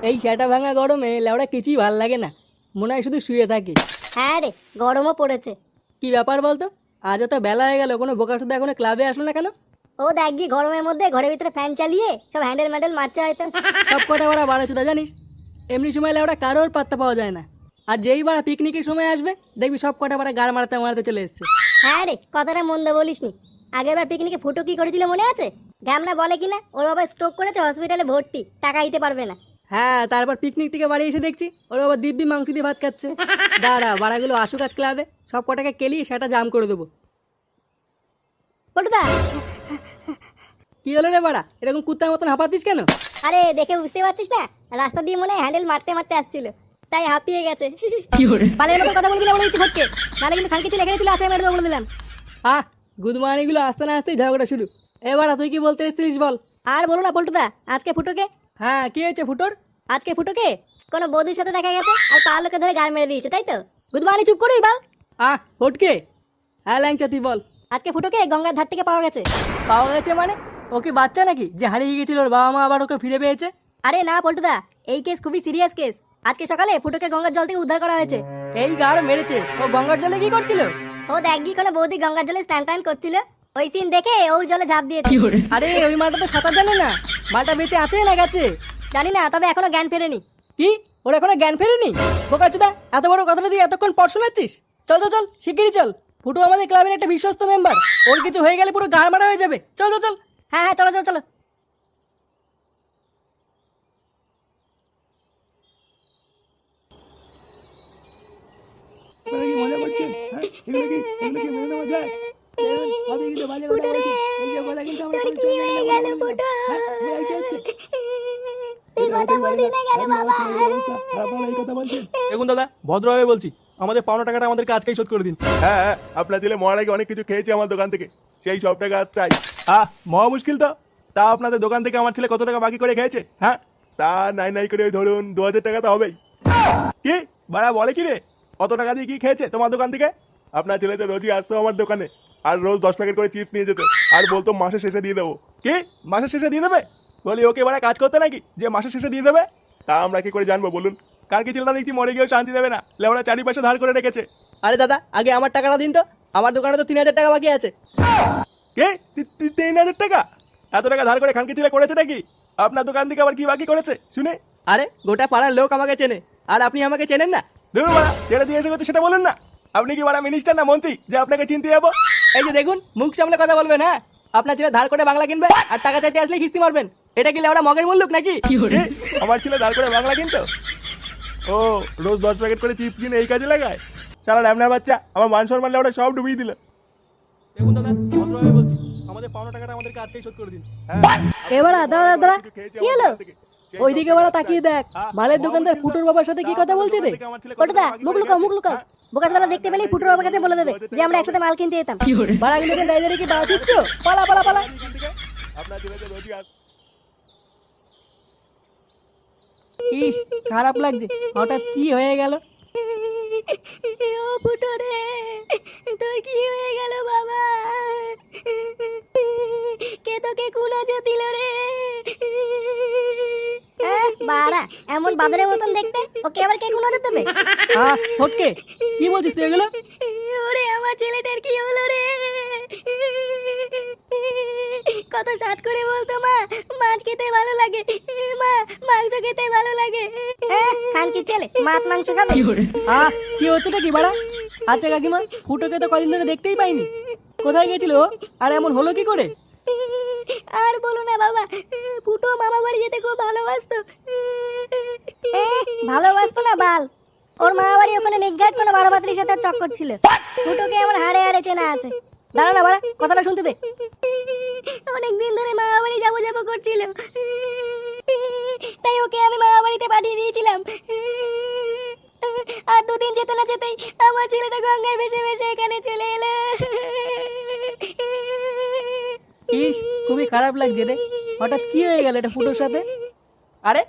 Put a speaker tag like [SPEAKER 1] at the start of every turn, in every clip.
[SPEAKER 1] এই সেটা ভাঙা গরমে লেওড়া কিছুই ভাল লাগে না, মনে হয় শুধু শুয়ে থাকি।
[SPEAKER 2] হ্যাঁ রে, গরমও পড়েছে।
[SPEAKER 1] কি ব্যাপার বলতো, আজ তো বেলা হয়ে গেল, কোনো বোকা শুধু এখনো ক্লাবে আসলো না কেন?
[SPEAKER 2] ও দেখ গিয়ে গরমের মধ্যে ঘরের ভিতরে ফ্যান চালিয়ে সব হ্যান্ডেল ম্যান্ডেল মারছে হয়তো।
[SPEAKER 1] সব কটা বাড়া বারো চুদা জানিস, এমনি সময় লেওড়া কারোর পাত্তা পাওয়া যায় না। আর যেই বাড়া পিকনিকের সময় আসবে দেখবি সব কটা বাড়া গাড় মারাতে মারাতে চলে এসছে।
[SPEAKER 2] হ্যাঁ রে, কথাটা মন্দ বলিসনি। আগের বার পিকনিকে ফুটো কি করেছিল মনে আছে? ঢ্যামনা বলে কিনা ওর বাবা স্ট্রোক করেছে, হসপিটালে ভর্তি, টাকা দিতে পারবে না।
[SPEAKER 1] হ্যাঁ, তারপর পিকনিক থেকে বাড়ি এসে দেখছি ওর বাবা দিব্যি মাংস দিয়ে ভাত খাচ্ছে। দাঁড়া, বাড়াগুলো আসুক আজ ক্লাবে, সব কটাকে কেলিয়ে সেটা জাম করে দেবো।
[SPEAKER 2] পটুদা,
[SPEAKER 1] কি হলো রে বাড়া, এরকম কুত্তার মতন হাঁপাতিস কেন?
[SPEAKER 2] আরে দেখে বুঝতে পারছিস না, রাস্তা দিয়ে মনে হয় হ্যান্ডেল মারতে মারতে আসছিল, তাই হাঁপিয়ে গেছে। বালের মতো কথা বলবি না বলে দিচ্ছি ফটকে, নাহলে কিন্তু খানকে ছিল এখানে তুলে আছে মেরে দেবো বলে দিলাম।
[SPEAKER 1] আহ, গুদমানিগুলো আসতে না আসতেই ঝগড়া শুরু। এবার তুই কি বলতে এসেছিস বল।
[SPEAKER 2] আর বলো না পল্টুদা, আজকে ফুটোকে
[SPEAKER 1] হ্যাঁ, কি হয়েছে ফুটোর?
[SPEAKER 2] আজকে ফুটোকে কোনো বৌদির সাথে দেখা গেছে, আর পাড়ার লোকে ধরে গাড় মেরে দিয়েছে, তাই তো? গুদমানি চুপ করবি বাল।
[SPEAKER 1] ফটকে, হ্যাঁ ল্যাংচা তুই বল।
[SPEAKER 2] আজকে ফুটোকে গঙ্গার ধার থেকে পাওয়া গেছে।
[SPEAKER 1] পাওয়া গেছে মানে? ও কি বাচ্চা নাকি যে হারিয়ে গেছিল, ওর বাবা মা আবার ওকে ফিরে পেয়েছে?
[SPEAKER 2] আরে না পল্টুদা, এই কেস খুবই সিরিয়াস কেস। আজকে সকালে ফুটোকে গঙ্গার জল থেকে উদ্ধার করা হয়েছে।
[SPEAKER 1] এই গাড় মেরেছে, ও গঙ্গার জলে কি করছিল?
[SPEAKER 2] ও দেখ গিয়ে কোনো বৌদি গঙ্গার জলে স্নান টান করছিল, ওই সিন দেখে ওই জলে ঝাঁপ দিয়েছে।
[SPEAKER 1] আরে ওই মালটা তো সাঁতার জানে না, মালটা বেঁচে আছে না গেছে?
[SPEAKER 2] জানি না, তবে এখনো জ্ঞান ফেরেনি।
[SPEAKER 1] কি, ওর এখনো জ্ঞান ফেরেনি? বোকাচোদা, এত বড় কথাটা তুই এতক্ষণ পড় শোনাচ্ছিস? চল চল চল, শিগগিরই চল। ফুটু আমাদের ক্লাবের একটা বিশ্বস্ত মেম্বার, ওর কিছু হয়ে গেলে পুরো গাড় মারা হয়ে যাবে। চল চল চল।
[SPEAKER 2] হ্যাঁ হ্যাঁ, চলো চলো চলো।
[SPEAKER 3] মজা করছেন? এগুলো কি মেনে নেওয়া যায়? আমি কিন্তু বাজে কথা বলছি, এই যে কথা কিন্তু আমার কোনো চলবে না,
[SPEAKER 2] গেল ফুটো,
[SPEAKER 3] কি হচ্ছে?
[SPEAKER 2] তুই কথা বলছিস না কেন বাবা?
[SPEAKER 3] আপনারা এই কথা বলছেন?
[SPEAKER 4] দেখুন দাদা, ভদ্রভাবে বলছি, আমাদের পাওনা টাকাটা আমাদেরকে আজকেই শোধ করে দিন।
[SPEAKER 5] হ্যাঁ হ্যাঁ, আপনার ছেলে মরার আগে অনেক কিছু খেয়েছে আমার দোকান থেকে, সেই সব টাকা আজ চাই।
[SPEAKER 4] মহা মুশকিল তো। তা আপনাদের দোকান থেকে আমার ছেলে কত টাকা বাকি করে খেয়েছে? হ্যাঁ,
[SPEAKER 5] তা নাই নাই করে ওই ধরুন 2000 টাকা তো হবেই।
[SPEAKER 4] কি বাড়া বলে কি রে? কত টাকা দিয়ে কি খেয়েছে তোমার দোকান থেকে?
[SPEAKER 5] আপনার ছেলে তো রোজই আসতো আমার দোকানে, আর রোজ 10 প্যাকেট করে চিপস নিয়ে যেত, আর বলতো মাসের শেষে দিয়ে দেবো।
[SPEAKER 4] কি মাসের শেষে দিয়ে দেবে? বলি ওকে বাড়া কাজ করতে নাকি যে মাসের শেষে দিয়ে দেবে?
[SPEAKER 5] তা আমরা কি করে জানবো বলুন?
[SPEAKER 4] কার কি ছেলেটা দেখছি মরে গিয়েও শান্তি দেবে না, লেওড়া 4 পয়সা ধার করে রেখেছে।
[SPEAKER 1] আরে দাদা, আগে আমার টাকাটা দিন তো, আমার দোকানে তো 3000 টাকা বাকি আছে।
[SPEAKER 4] কে 3000 টাকা? এত টাকা ধার করে খানকে ছেলে করেছে নাকি? আপনার দোকান থেকে আবার কি বাকি করেছে শুনে?
[SPEAKER 1] আরে গোটা পাড়ার লোক আমাকে চেনে, আর আপনি আমাকে চেনেন না?
[SPEAKER 4] ধরুন বাড়া, যেটা দিয়ে এসে করছে সেটা বলুন না। আপনি কি বাড়া মিনিস্টার না মন্ত্রী যে আপনাকে চিনতে যাবো?
[SPEAKER 1] এই যে দেখুন, মুখ সামলে কথা বলবেন। হ্যাঁ, আপনার ছেলে ধার করে বাংলা কিনবে আর টাকা চাইতে আসলে কিস্তি মারবেন, এটা কি লেওড়া মগের মূল্য নাকি?
[SPEAKER 4] কি? আমার ছেলে ধার করে বাংলা কিনতো? ও, রোজ 10 প্যাকেট করে চিপস কিনে এই কাজে লাগায়? সারা ল্যামনা বাচ্চা, আমার মান সম্মান ওটা সব ডুবিয়ে দিল। দেখুন দাদা, ভদ্রভাবে বলছি, আমাদের পাওনা টাকাটা আমাদেরকে আজকেই শোধ করে দিন।
[SPEAKER 1] এবার দাঁড়া দাঁড়া,
[SPEAKER 5] খেয়েছে
[SPEAKER 2] কি
[SPEAKER 5] আমার
[SPEAKER 2] হলো?
[SPEAKER 5] দোকান থেকে, সেই
[SPEAKER 1] ওইদিকে
[SPEAKER 5] সব
[SPEAKER 1] বড়
[SPEAKER 5] টাকা
[SPEAKER 1] তাকিয়ে
[SPEAKER 5] চাই।
[SPEAKER 1] দেখ, মালের দোকানদার ফুটোর বাবার সাথে কি কথা বলছে রে?
[SPEAKER 5] আমার ছেলে কত
[SPEAKER 2] পটুদা,
[SPEAKER 5] টাকা বাকি
[SPEAKER 2] মুখ
[SPEAKER 5] করে
[SPEAKER 2] লুকাও মুখ
[SPEAKER 5] গেছে?
[SPEAKER 2] লুকাও। বোকাচোদারা দেখতে পেলেই ফুটোর বাবার কাছে বলে দেবে যে আমরা একসাথে মাল কিনতে যেতাম।
[SPEAKER 1] বাড়া কিন্তু দাঁড়িয়ে দাঁড়িয়ে কি দাঁড়া দিচ্ছ? পালা পালা পালা।
[SPEAKER 5] এখান থেকে আপনার ছেলে তো রোজই আসতো।
[SPEAKER 1] ইস, খারাপ লাগছে, হঠাৎ কি হয়ে গেল?
[SPEAKER 2] ও ফুটো রে, তোর কি হয়ে গেল বাবা? কে তোকে কুলাজো দিল রে? বাড়া, এমন বাদরের মতন দেখতে, ওকে আবার কে কুলাজো দেবে?
[SPEAKER 1] ফটকে, কি বলছিস তুই এগুলো?
[SPEAKER 2] ওরে আমার ছেলেটার কি হলো রে? কত সাত করে বলতো মা, মাছ খেতে ভালো লাগে, মা মাংস খেতে ভালো লাগে। খান কি ছেলে মাছ মাংস খাবে?
[SPEAKER 1] কি হচ্ছেটা কি বাড়া? আচ্ছা কাকিমা, ফুটোকে তো কদিন ধরে দেখতেই পাইনি, কোথায় গেছিল ও? আর এমন হলো কি করে?
[SPEAKER 2] আর বলো না বাবা, ফুটো মামা বাড়ি যেতে খুব ভালোবাসতো। ভালোবাসতো না বাল, ওর মামা বাড়ি ওখানে নিজ্ঞাত কোনো বারো বাতির সাথে চক্কর ছিল। ফুটোকে আমার হাড়ে হাড়ে চেনা আছে।
[SPEAKER 1] দাঁড়া না বাড়া, কথাটা শুনতে দে।
[SPEAKER 2] অনেকদিন ধরে মামা বাড়ি যাবো যাবো করছিল, তাই ওকে আমি মামা বাড়িতে পাঠিয়ে দিয়েছিলাম। আর দুদিন যেতে না যেতেই আমার ছেলেটা গঙ্গায় ভেসে ভেসে এখানে চলে এলো।
[SPEAKER 1] ইস, খুবই খারাপ লাগছে রে, হঠাৎ কি হয়ে গেল এটা ফুটোর সাথে? আরে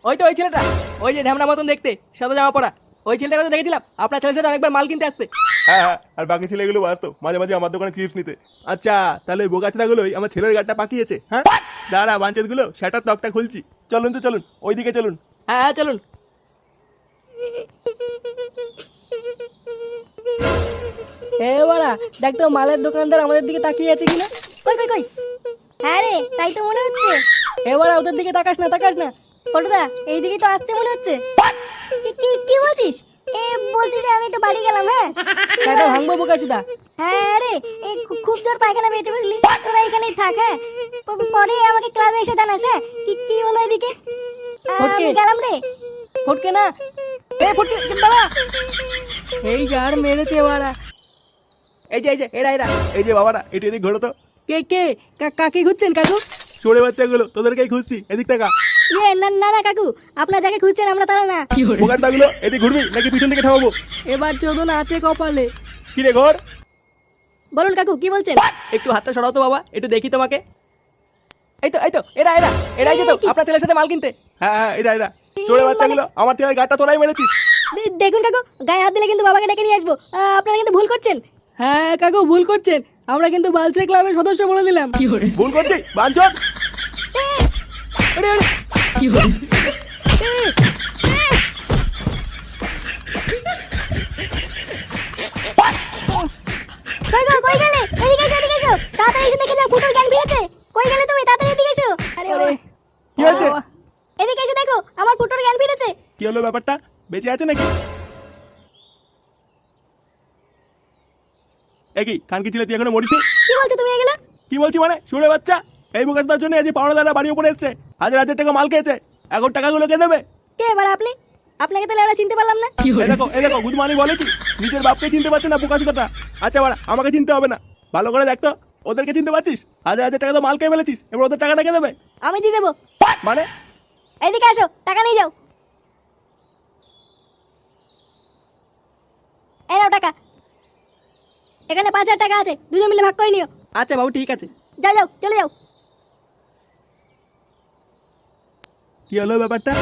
[SPEAKER 1] ওই তো ওই ছেলেটা, ওই যে ঢ্যামনা মতন দেখতে, সাদা জামা পরা, ওই ছেলেটাকে তো দেখেছিলাম আপনার ছেলের সাথে অনেকবার মাল কিনতে আসতে।
[SPEAKER 5] হ্যাঁ হ্যাঁ, আর বাকি ছেলেগুলো আসতো মাঝে মাঝে আমার দোকানে চিপস নিতে।
[SPEAKER 4] আচ্ছা, তাহলে ওই বোকাচোদাগুলোই আমার ছেলের গাড়িটা পাকিয়েছে। হ্যাঁ, দাঁড়া বাঞ্চেতগুলো সেটার তকটা খুলছি।
[SPEAKER 5] চলুন তো চলুন, ওইদিকে চলুন।
[SPEAKER 1] হ্যাঁ হ্যাঁ চলুন। বাড়া দেখ তো মালের দোকানদার আমাদের দিকে তাকিয়ে আছে কিনা।
[SPEAKER 2] কই কই কই, হ্যাঁ রে তাই তো মনে হচ্ছে।
[SPEAKER 1] বাড়া ওদের দিকে তাকাস না, তাকাস না।
[SPEAKER 2] পল্টুদা এইদিকে তো আসছে মনে হচ্ছে। কি বলছিস? বলছি যে আমি একটু বাড়ি গেলাম। হ্যাঁ
[SPEAKER 1] সেটা ভাঙবো বোকাচোদা।
[SPEAKER 2] হ্যাঁ রে, খুব জোর পায়খানা পেয়েছে বুঝলি, তোরা এখানেই থাক। হ্যাঁ পরে আমাকে ক্লাবে এসে জানাস। হ্যাঁ কি হলো এদিকে? আমি গেলাম রে।
[SPEAKER 1] ফটকে না, ফটকে দাঁড়া। এই গার মেরেছে বাড়া।
[SPEAKER 4] এই যে এরা এই যে বাবারা, এটি এদিক ঘোরো তো।
[SPEAKER 1] কে কাকে খুঁজছেন কাকু?
[SPEAKER 4] চোরে বাচ্চাগুলো তোদেরকেই খুঁজছি, এদিক টাকা।
[SPEAKER 2] না কাকু, আপনার যাকে খুঁজছেন আমরা তারা না।
[SPEAKER 4] বোকাটাগুলো এদিক ঘুরবি নাকি পিছন দিকে ঠামাবো?
[SPEAKER 1] এবার চোদন আছে কপালে।
[SPEAKER 4] কি রে ঘর?
[SPEAKER 2] বলুন কাকু কি বলছেন?
[SPEAKER 1] একটু হাতটা সরাও তো বাবা, একটু দেখি তোমাকে। এই তো এরাই যেত আপনার ছেলের সাথে মাল কিনতে।
[SPEAKER 4] হ্যাঁ এরা চোরে বাচ্চাগুলো আমার ছেলের গাড়িটা তোরাই মেরেছিস।
[SPEAKER 2] দেখুন কাকু, গায়ে হাত দিলে কিন্তু বাবাকে ডেকে নিয়ে আসবো। আপনারা কিন্তু ভুল করছেন।
[SPEAKER 1] হ্যাঁ কাকু ভুল করছেন, আমরা কিন্তু বালছেড়ে ক্লাবের সদস্য বলে দিলাম।
[SPEAKER 4] ভুল করছি বাঞ্চন।
[SPEAKER 2] কই গেলে? এদিকে এসো তাড়াতাড়ি এসে দেখে যাও ফুটোর গ্যাং ফিরেছে। কই গেলে তুমি? তাড়াতাড়ি এদিকে এসো। আরে
[SPEAKER 4] কি হয়েছে?
[SPEAKER 2] এদিকে এসে দেখো আমার ফুটোর গ্যাং ফিরেছে।
[SPEAKER 4] কি হলো ব্যাপারটা? বেঁচে আছে নাকি? একই কানকি ছিল, তুই এখনো মরিস?
[SPEAKER 2] কি বলছো তুমি এগুলো?
[SPEAKER 4] কি বলছি মানে, শুনে বাচ্চা, এই বোকাটার জন্য আজ পাওনাদাররা বাড়ি উপরে এসছে, হাজার টাকা মাল খেয়েছে। এখন টাকাগুলো কে দেবে?
[SPEAKER 2] কে এবার আপনি? আপনাকে তাহলে আমরা চিনতে পারলাম না।
[SPEAKER 4] এই দেখো গুদমানি বলে কি নিজের বাপকে চিনতে পারছে না বোকাচোদাটা। আচ্ছা বাড়া, আমাকে চিনতে হবে না, ভালো করে দেখতো ওদেরকে চিনতে পারছিস? হাজার টাকা তো মাল খেয়ে ফেলেছিস, এবার ওদের টাকাটা কে দেবে?
[SPEAKER 2] আমি দিয়ে দেবো।
[SPEAKER 4] মানে
[SPEAKER 2] এইদিকে আসো, টাকা নিয়ে যাও। এই নাও টাকা, এখানে 5,000 টাকা আছে, দুজন মিলে ভাগ করে নিও।
[SPEAKER 1] আচ্ছা বাবু ঠিক আছে।
[SPEAKER 2] যাও চলে যাও।
[SPEAKER 4] কি হলো ব্যাপারটা?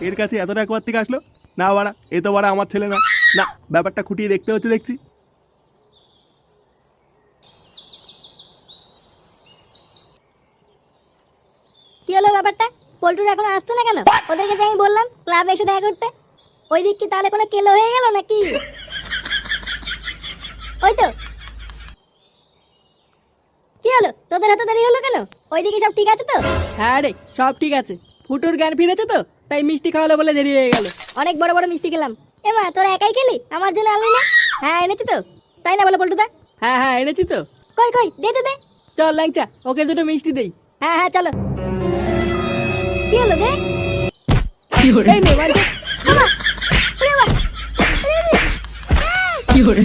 [SPEAKER 4] এর কাছে এত টাকা কোথা থেকে আসলো? না বাড়া, এ তো বাড়া আমার ছেলে না। না, ব্যাপারটা খুঁটিয়ে দেখতে হচ্ছে দেখছি।
[SPEAKER 2] কি হলো ব্যাপারটা? পল্টুর এখন আসছে না কেন? ওদেরকে যে আমি বললাম ক্লাবে এসে দেখা করতে, ওই দিক কি তাহলে কোনো কেলো হয়ে গেল নাকি? ওই তো। কি হলো, তোদের হাতে দেরি হলো কেন? ওইদিকে সব ঠিক আছে তো?
[SPEAKER 1] হ্যাঁ রে সব ঠিক আছে, ফুটোর জ্ঞান ফিরেছে তো, তাই মিষ্টি খাওয়ালো বলে দেরি হয়ে গেল।
[SPEAKER 2] অনেক বড় বড় মিষ্টি খেলাম। এমা তোরা একাই খেলি, আমার জন্য আনলি না? হ্যাঁ এনেছি তো, তাই না বলো পল্টুদা?
[SPEAKER 1] হ্যাঁ এনেছি তো।
[SPEAKER 2] কই দে।
[SPEAKER 1] চল ল্যাংচা, ওকে দুটো মিষ্টি দেই।
[SPEAKER 2] হ্যাঁ চলো। কি হলো দে?
[SPEAKER 1] এই নে বাড়ি।
[SPEAKER 2] বাবা, ওরে বাবা, ওরে, ওরে।